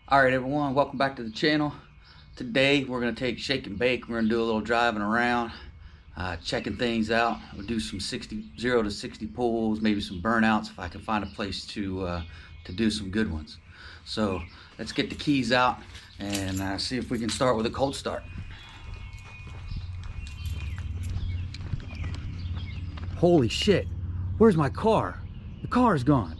Alright everyone, welcome back to the channel. Today we're going to take shake and bake. We're going to do a little driving around, checking things out. We'll do some 0 to 60 pulls, maybe some burnouts if I can find a place to do some good ones. So let's get the keys out and see if we can start with a cold start. Holy shit, where's my car? The car is gone.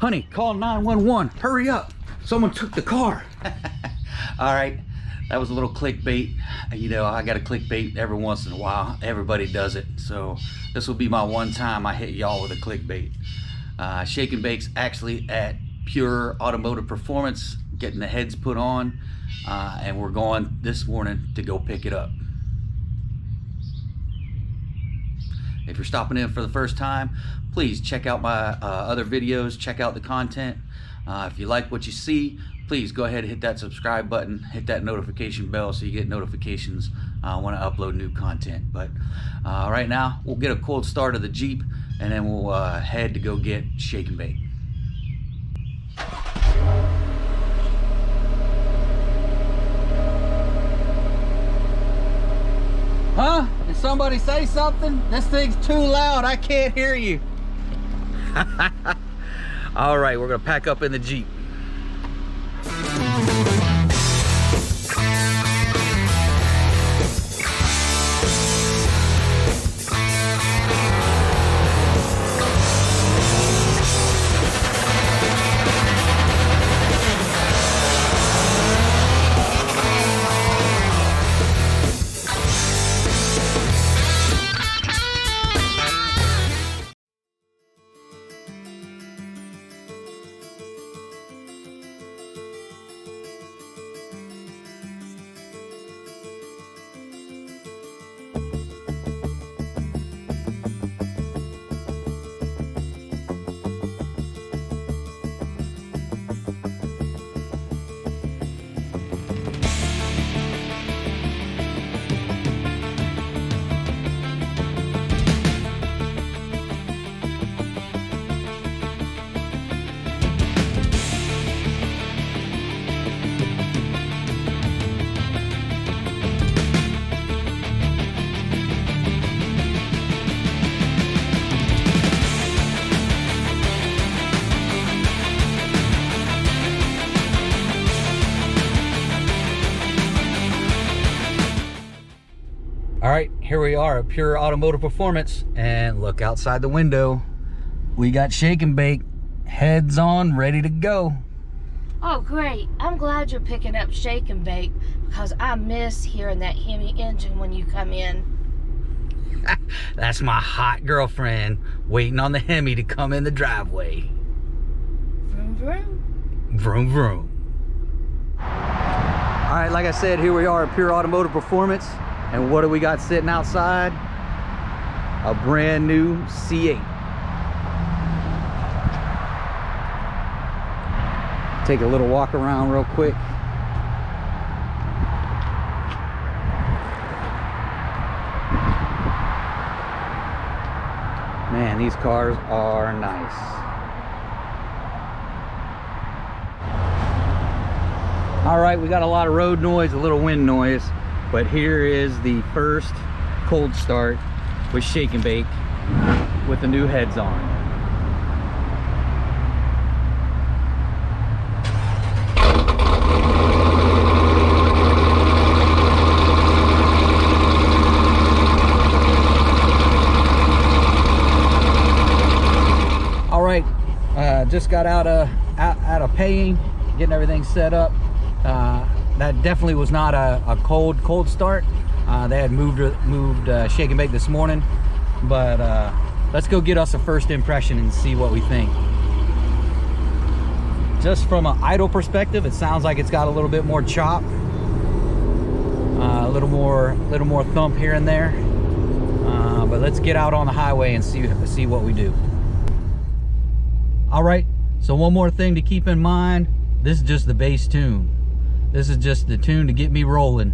Honey, call 911, hurry up. Someone took the car. All right, that was a little clickbait. You know, I got to clickbait every once in a while. Everybody does it. So this will be my one time I hit y'all with a clickbait. Shake and bake's actually at Pure Automotive Performance, getting the heads put on, and we're going this morning to go pick it up. If you're stopping in for the first time, please check out my other videos, check out the content. If you like what you see, please go ahead and hit that subscribe button, hit that notification bell so you get notifications when I upload new content. But right now, we'll get a cold start of the Jeep and then we'll head to go get shake and bake. Huh? Did somebody say something? This thing's too loud. I can't hear you. All right, we're gonna pack up in the Jeep. All right, here we are at Pure Automotive Performance, and look outside the window. We got shake and bake, heads on, ready to go. Oh, great. I'm glad you're picking up shake and bake because I miss hearing that Hemi engine when you come in. That's my hot girlfriend waiting on the Hemi to come in the driveway. Vroom, vroom. Vroom, vroom. All right, like I said, here we are at Pure Automotive Performance. And what do we got sitting outside? A brand new C8. Take a little walk around real quick. Man, these cars are nice. All right, we got a lot of road noise, a little wind noise. But here is the first cold start with shake and bake with the new heads on. All right, just got out of paying, getting everything set up. That definitely was not a cold start. They had moved shake and bake this morning, but let's go get us a first impression and see what we think. Just from an idle perspective, it sounds like it's got a little bit more chop, a little more thump here and there. But let's get out on the highway and see what we do. All right, so one more thing to keep in mind: this is just the base tune. This is just the tune to get me rolling.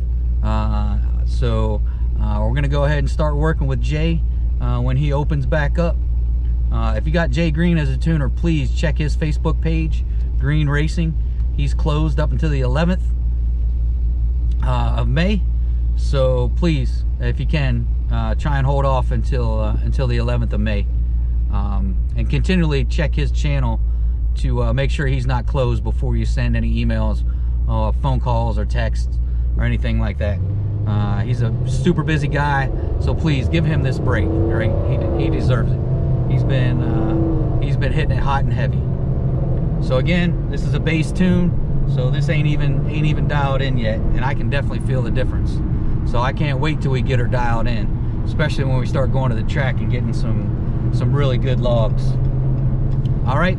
So we're gonna go ahead and start working with Jay when he opens back up. If you got Jay Green as a tuner, please check his Facebook page, Green Racing, he's closed up until the 11th of May. So please, if you can, try and hold off until the 11th of May, and continually check his channel to make sure he's not closed before you send any emails, phone calls, or texts, or anything like that. He's a super busy guy, so please give him this break. Right? He deserves it. He's been hitting it hot and heavy. So again, this is a bass tune, so this ain't even dialed in yet, and I can definitely feel the difference. So I can't wait till we get her dialed in, especially when we start going to the track and getting some really good logs. All right,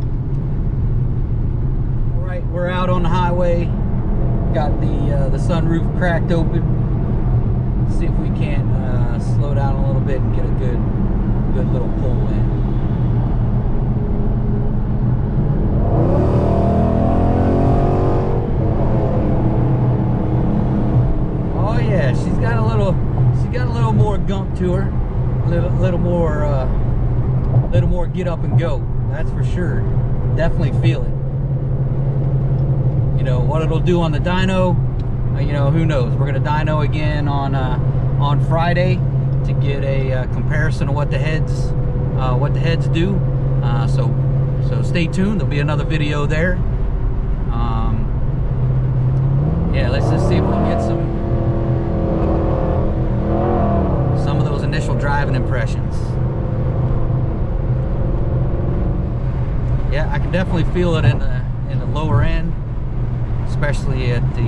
we're out on the highway. Got the sunroof cracked open. See if we can't slow down a little bit and get a good little pull in. Oh yeah, she's got a little more gump to her, a little more get up and go. That's for sure. Definitely feel it. You know what it'll do on the dyno. You know, who knows? We're gonna dyno again on Friday to get a comparison of what the heads do. So stay tuned. There'll be another video there. Yeah, let's just see if we can get some of those initial driving impressions. Yeah, I can definitely feel it in the lower end, especially at the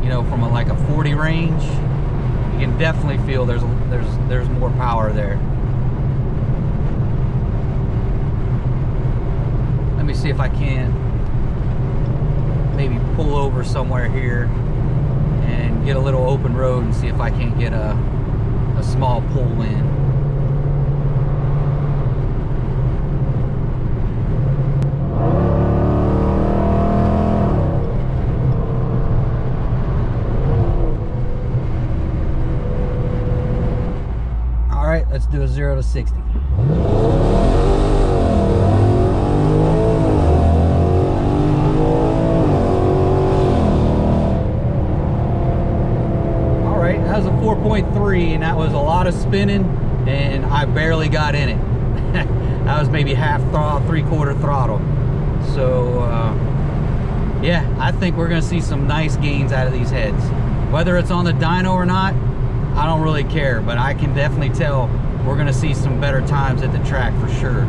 you know, from like a 40 range. You can definitely feel there's more power there. Let me see if I can maybe pull over somewhere here and get a little open road and see if I can't get a small pull in. All right, let's do a 0 to 60. That was a 4.3, and that was a lot of spinning, and I barely got in it. That was maybe half throttle, 3/4 throttle. So yeah, I think we're gonna see some nice gains out of these heads. Whether it's on the dyno or not, I don't really care, but I can definitely tell we're gonna see some better times at the track for sure.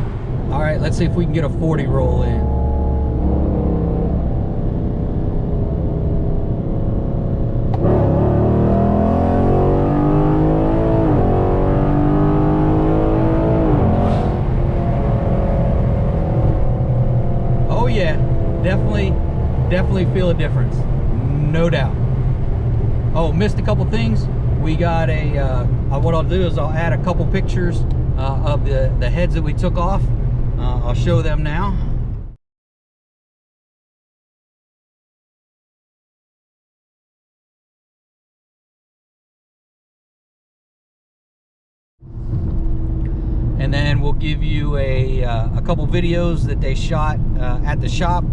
All right, let's see if we can get a 40 roll in. Definitely feel a difference, no doubt. Oh, missed a couple things. We got what I'll do is I'll add a couple pictures of the heads that we took off. I'll show them now. And then we'll give you a couple videos that they shot at the shop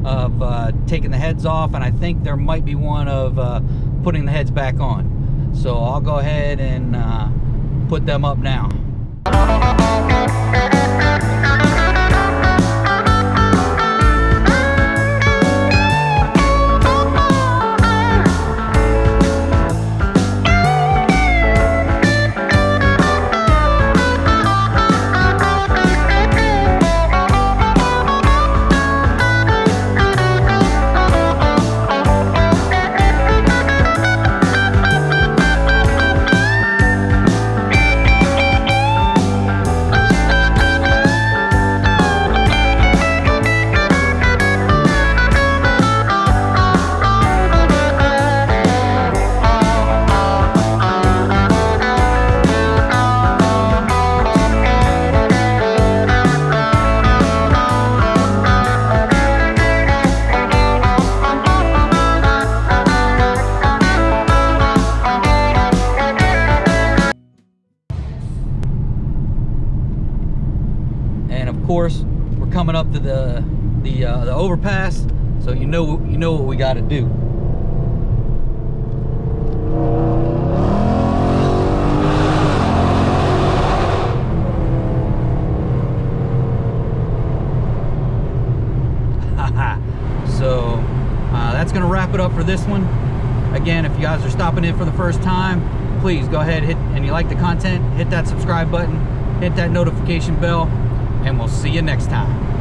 of taking the heads off, and I think there might be one of putting the heads back on. So I'll go ahead and put them up now. Of course, we're coming up to the overpass, so So you know what we got to do. So that's gonna wrap it up for this one. Again, if you guys are stopping in for the first time, please go ahead and you like the content, hit that subscribe button, hit that notification bell, and we'll see you next time.